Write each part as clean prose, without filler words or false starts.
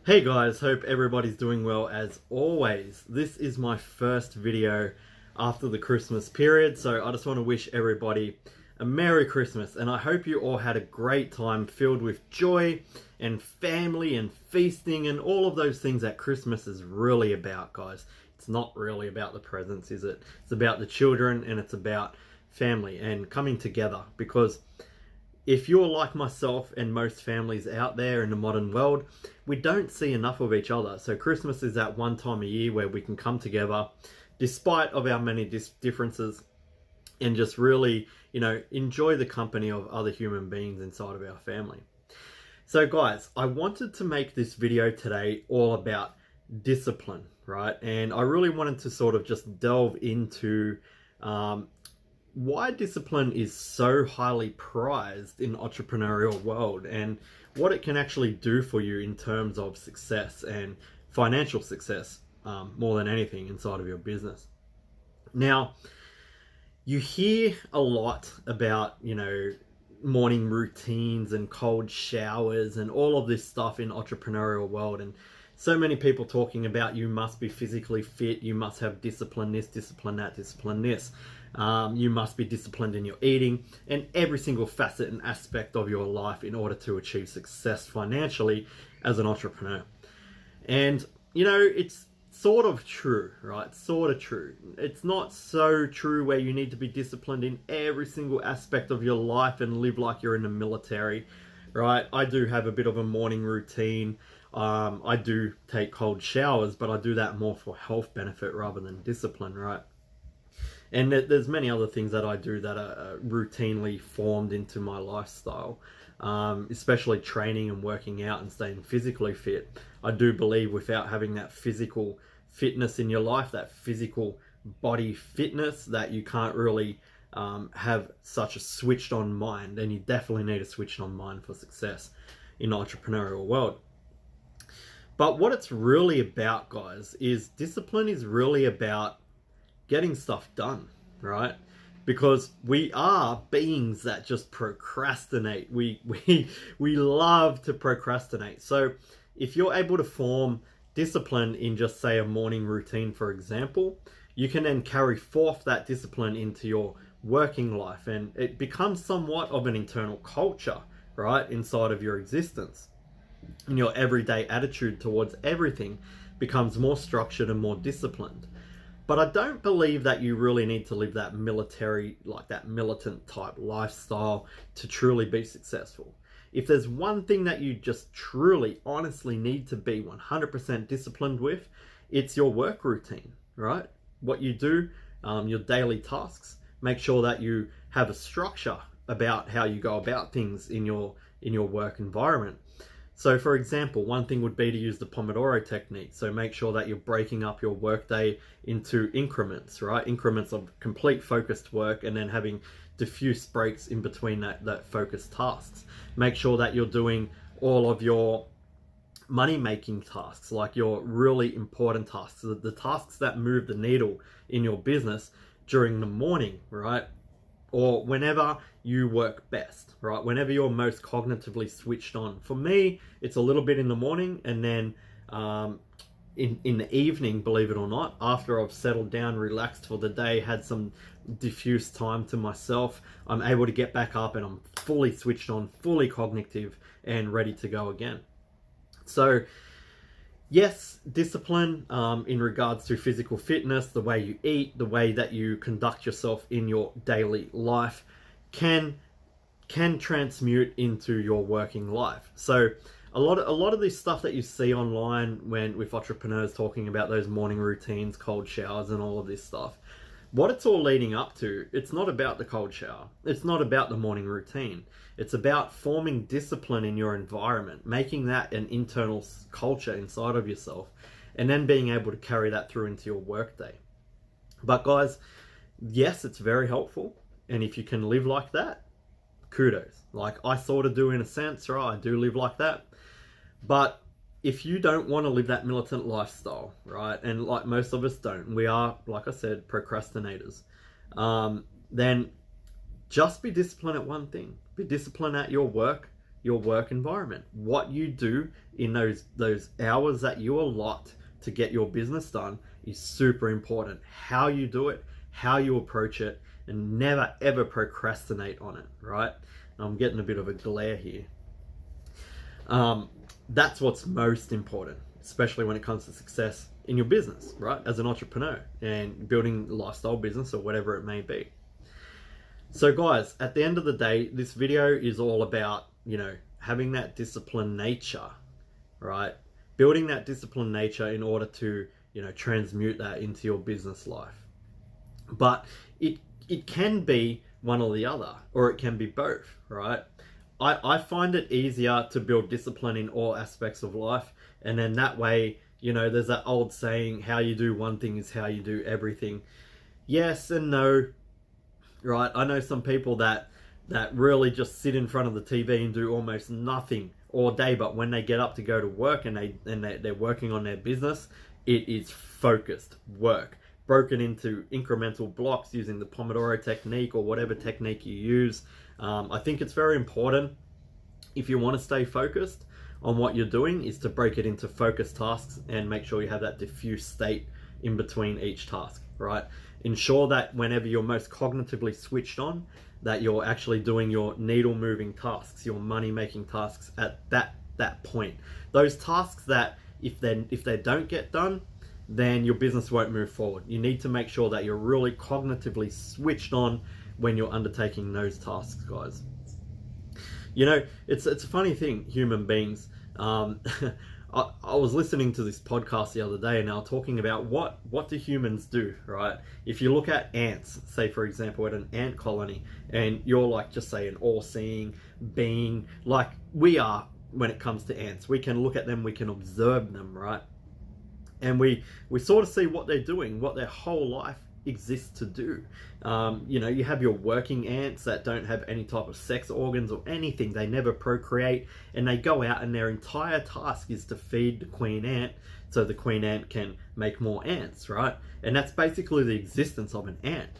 Hey guys, hope everybody's doing well as always. This is my first video after the Christmas period, so I just want to wish everybody a Merry Christmas, and I hope you all had a great time filled with joy and family and feasting and all of those things that Christmas is really about, guys. It's not really about the presents, is it? It's about the children and it's about family and coming together, because if you're like myself and most families out there in the modern world, we don't see enough of each other. So Christmas is that one time a year where we can come together despite of our many differences and just really, enjoy the company of other human beings inside of our family. So guys, I wanted to make this video today all about discipline, right? And I really wanted to sort of just delve into why discipline is so highly prized in the entrepreneurial world and what it can actually do for you in terms of success and financial success, more than anything inside of your business. Now, you hear a lot about, morning routines and cold showers and all of this stuff in the entrepreneurial world, and so many people talking about you must be physically fit, you must have discipline this, discipline that, discipline this. You must be disciplined in your eating and every single facet and aspect of your life in order to achieve success financially as an entrepreneur. And, it's sort of true, right? Sort of true. It's not so true where you need to be disciplined in every single aspect of your life and live like you're in the military, right? I do have a bit of a morning routine. I do take cold showers, but I do that more for health benefit rather than discipline, right? And there's many other things that I do that are routinely formed into my lifestyle, especially training and working out and staying physically fit. I do believe without having that physical fitness in your life, that physical body fitness, that you can't really have such a switched on mind. And you definitely need a switched on mind for success in the entrepreneurial world. But what it's really about, guys, is discipline is really about getting stuff done, right? Because we are beings that just procrastinate. We love to procrastinate. So if you're able to form discipline in just say a morning routine, for example, you can then carry forth that discipline into your working life, and it becomes somewhat of an internal culture, right, inside of your existence. And your everyday attitude towards everything becomes more structured and more disciplined. But I don't believe that you really need to live that military, like that militant type lifestyle to truly be successful. If there's one thing that you just truly, honestly need to be 100% disciplined with, it's your work routine, right? What you do, your daily tasks. Make sure that you have a structure about how you go about things in your work environment. So for example, one thing would be to use the Pomodoro technique. So make sure that you're breaking up your workday into increments, right? Increments of complete focused work and then having diffuse breaks in between that focused tasks. Make sure that you're doing all of your money-making tasks, like your really important tasks, the tasks that move the needle in your business during the morning, right? Or whenever you work best, right? Whenever you're most cognitively switched on. For me, it's a little bit in the morning, and then in the evening, believe it or not, after I've settled down, relaxed for the day, had some diffuse time to myself, I'm able to get back up and I'm fully switched on, fully cognitive and ready to go again. So yes, discipline in regards to physical fitness, the way you eat, the way that you conduct yourself in your daily life can transmute into your working life. So a lot of this stuff that you see online with entrepreneurs talking about those morning routines, cold showers and all of this stuff, what it's all leading up to, it's not about the cold shower. It's not about the morning routine. It's about forming discipline in your environment, making that an internal culture inside of yourself, and then being able to carry that through into your workday. But guys, yes, it's very helpful. And if you can live like that, kudos. Like I sort of do in a sense, right? I do live like that. But if you don't want to live that militant lifestyle, right, and like most of us don't, we are, like I said, procrastinators, then just be disciplined at one thing. Be disciplined at your work, your work environment. What you do in those hours that you allot to get your business done is super important. How you do it, how you approach it, and never ever procrastinate on it, right? I'm getting a bit of a glare here. That's what's most important, especially when it comes to success in your business, right? As an entrepreneur and building a lifestyle business or whatever it may be. So guys, at the end of the day, this video is all about, having that disciplined nature, right? Building that disciplined nature in order to, transmute that into your business life. But it can be one or the other, or it can be both, right? I find it easier to build discipline in all aspects of life. And then that way, there's that old saying, how you do one thing is how you do everything. Yes and no, right? I know some people that really just sit in front of the TV and do almost nothing all day, but when they get up to go to work and they're working on their business, it is focused work, broken into incremental blocks using the Pomodoro technique or whatever technique you use. I think it's very important, if you want to stay focused on what you're doing, is to break it into focused tasks and make sure you have that diffuse state in between each task, right? Ensure that whenever you're most cognitively switched on, that you're actually doing your needle moving tasks, your money making tasks at that point. Those tasks that if they don't get done, then your business won't move forward. You need to make sure that you're really cognitively switched on when you're undertaking those tasks, guys. It's a funny thing, human beings. I was listening to this podcast the other day, and they were talking about what do humans do, right? If you look at ants, say for example at an ant colony, and you're like, just say, an all-seeing being like we are when it comes to ants. We can look at them, we can observe them, right? And we sort of see what they're doing, what their whole life exists to do. You have your working ants that don't have any type of sex organs or anything. They never procreate, and they go out and their entire task is to feed the queen ant so the queen ant can make more ants, right? And that's basically the existence of an ant.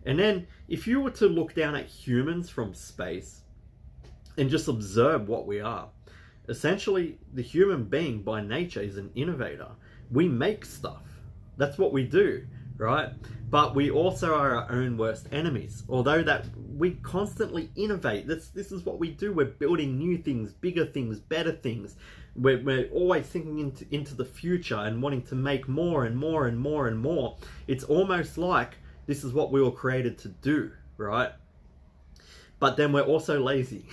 And then if you were to look down at humans from space and just observe what we are, essentially the human being by nature is an innovator. We make stuff. That's what we do, right? But we also are our own worst enemies. Although that we constantly innovate. This is what we do. We're building new things, bigger things, better things. We're always thinking into the future and wanting to make more and more and more and more. It's almost like this is what we were created to do, right? But then we're also lazy.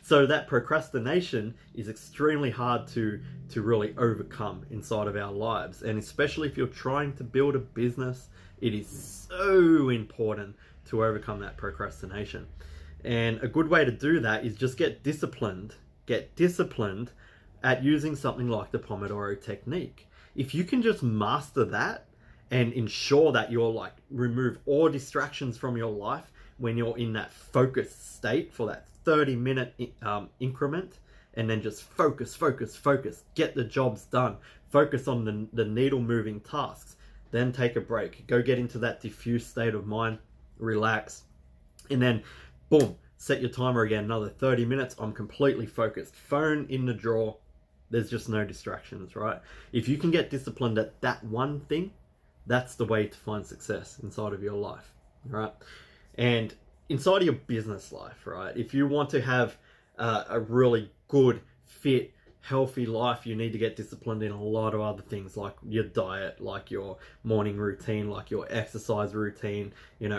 So that procrastination is extremely hard to really overcome inside of our lives. And especially if you're trying to build a business, it is so important to overcome that procrastination. And a good way to do that is just get disciplined at using something like the Pomodoro technique. If you can just master that and ensure that you're remove all distractions from your life when you're in that focused state for that 30-minute increment, and then just focus, get the jobs done, focus on the needle moving tasks, then take a break, go get into that diffuse state of mind, relax, and then boom, set your timer again, another 30 minutes, I'm completely focused, phone in the drawer, there's just no distractions, right? If you can get disciplined at that one thing, that's the way to find success inside of your life, right? And inside of your business life, right? If you want to have a really good, fit, healthy life, you need to get disciplined in a lot of other things, like your diet, like your morning routine, like your exercise routine,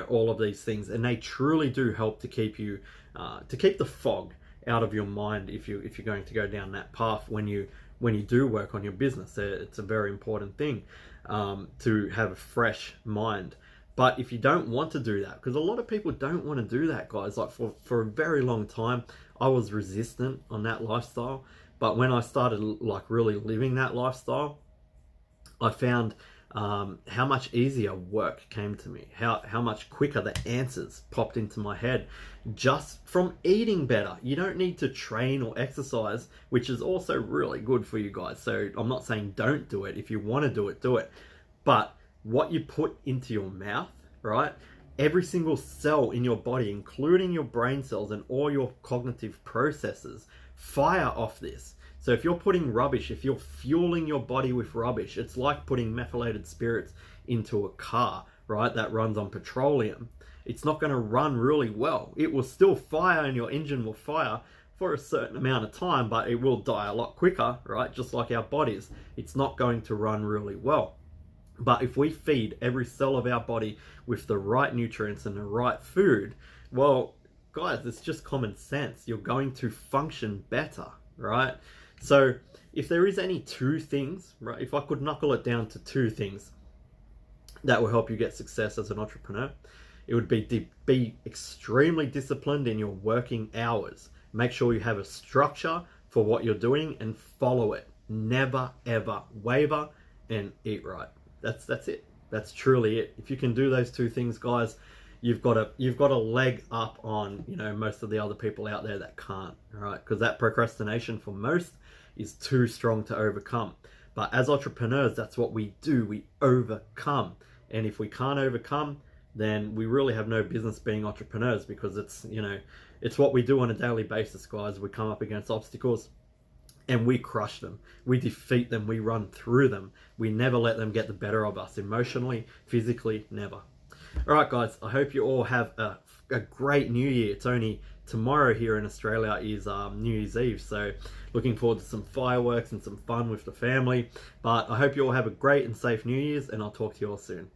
all of these things. And they truly do help to keep you, to keep the fog out of your mind if you're going to go down that path when you do work on your business. It's a very important thing to have a fresh mind. But if you don't want to do that, because a lot of people don't want to do that, guys, like for a very long time, I was resistant on that lifestyle. But when I started really living that lifestyle, I found how much easier work came to me, how much quicker the answers popped into my head just from eating better. You don't need to train or exercise, which is also really good for you guys. So I'm not saying don't do it. If you want to do it, do it. But what you put into your mouth, right? every single cell in your body, including your brain cells and all your cognitive processes, fire off this. So if you're putting rubbish, if you're fueling your body with rubbish, it's like putting methylated spirits into a car, right, that runs on petroleum. It's not going to run really well. It will still fire and your engine will fire for a certain amount of time, but it will die a lot quicker, right? Just like our bodies. It's not going to run really well. But if we feed every cell of our body with the right nutrients and the right food, well, guys, it's just common sense. You're going to function better, right? So if there is any two things, right, if I could knuckle it down to two things that will help you get success as an entrepreneur, it would be extremely disciplined in your working hours. Make sure you have a structure for what you're doing and follow it. Never, ever waver and eat right. That's it. That's truly it. If you can do those two things, guys, you've got a leg up on, you know, most of the other people out there that can't, right? Because that procrastination for most is too strong to overcome. But as entrepreneurs, that's what we do. We overcome. And if we can't overcome, then we really have no business being entrepreneurs, because it's, you know, it's what we do on a daily basis, guys. We come up against obstacles and we crush them. We defeat them. We run through them. We never let them get the better of us emotionally, physically, never. All right, guys, I hope you all have a great New Year. It's only tomorrow here in Australia is New Year's Eve, so looking forward to some fireworks and some fun with the family. But I hope you all have a great and safe New Year's, and I'll talk to you all soon.